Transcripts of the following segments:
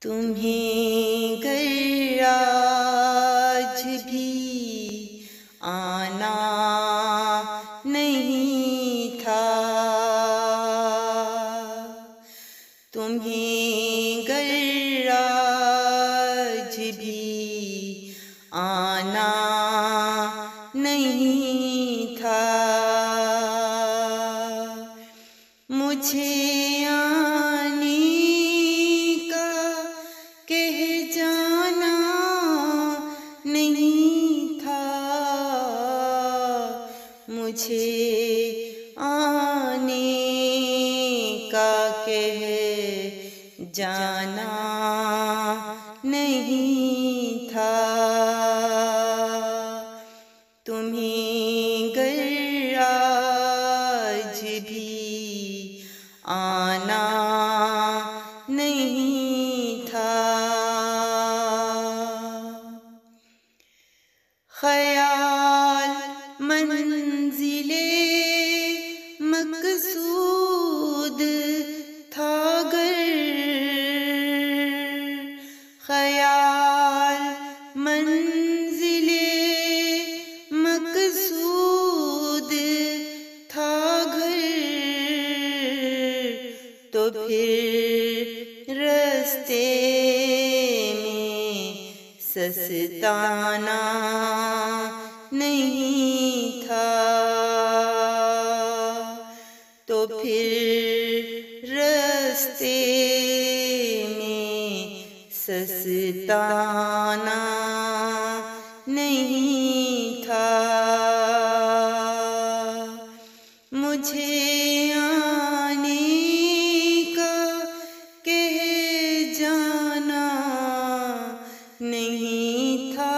तुम्हें घर आज भी आना नहीं था, तुम्हें घर आज भी आना नहीं था। मुझे आने का कह जाना नहीं था, मुझे आने का कह जाना नहीं था। तुम्हें घर आज भी आना नहीं था। ख्याल मंजिले मकसूद था गर, ख्याल मंजिले मकसूद था घर, तो फिर रस्ते में सस्ताना नहीं था, तो फिर रस्ते में सस्ताना नहीं था। मुझे आने का कह जाना नहीं था,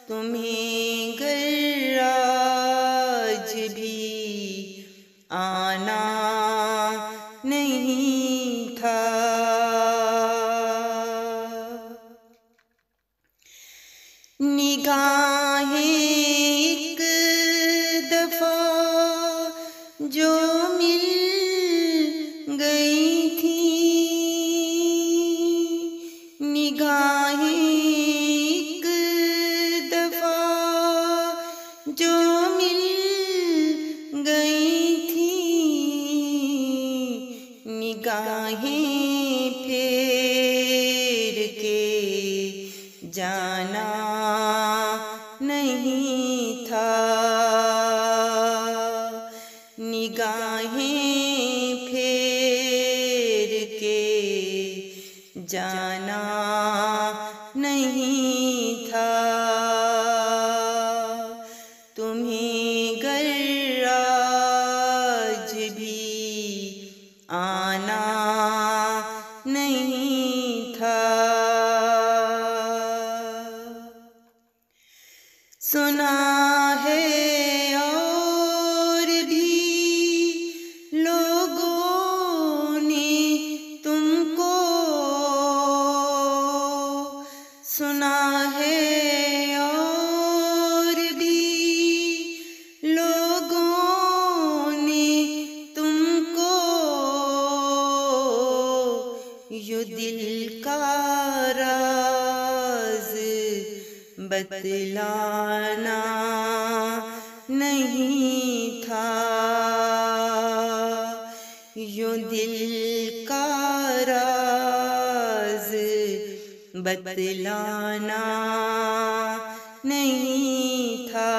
तुम्हें घर आज भी आना नहीं था। निगाहें एक दफा जो मिल गई थी, निगाहें एक दफा जो मिल गई थी, निगाहें फेर के जाना नहीं था, निगाहें फेर के जाना नहीं था। तुम्हें घर आज भी आना नहीं था। सुना है और भी लोगों ने तुमको, सुना है और भी लोगों ने तुमको, यूं दिल का राज बतलाना नहीं था, यूं दिल का राज बतलाना नहीं था।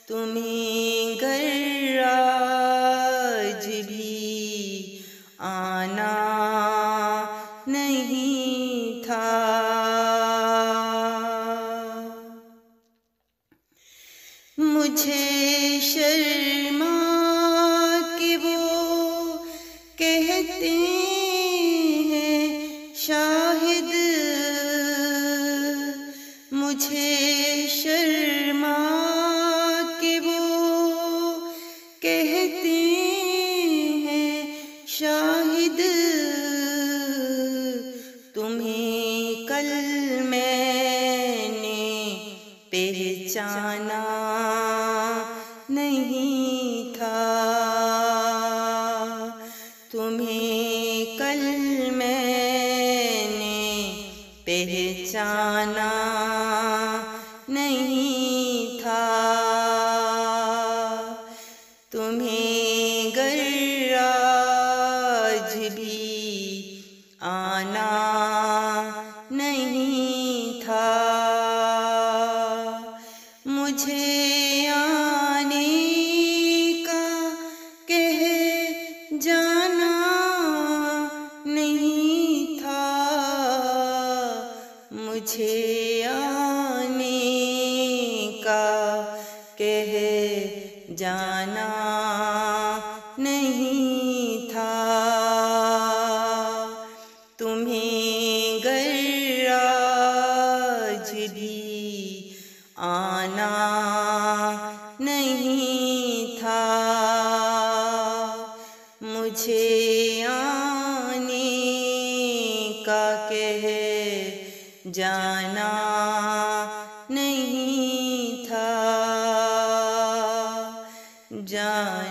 तुम्हें घर आज भी आना नहीं था। मुझे शर्मा के वो कहते हैं शाहिद, मुझे शर्मा के वो कहते हैं शाहिद, तुम्हें कल मैंने पहचाना नहीं था, तुम्हें कल मैंने पहचाना नहीं था, तुम्हें गर आज भी आना नहीं था, मुझे आने का कह जाना नहीं था, मुझे आने का कह जाना नहीं था, तुम्हें गर आज भी आना नहीं था, मुझे आने का कह जाना नहीं था, जाना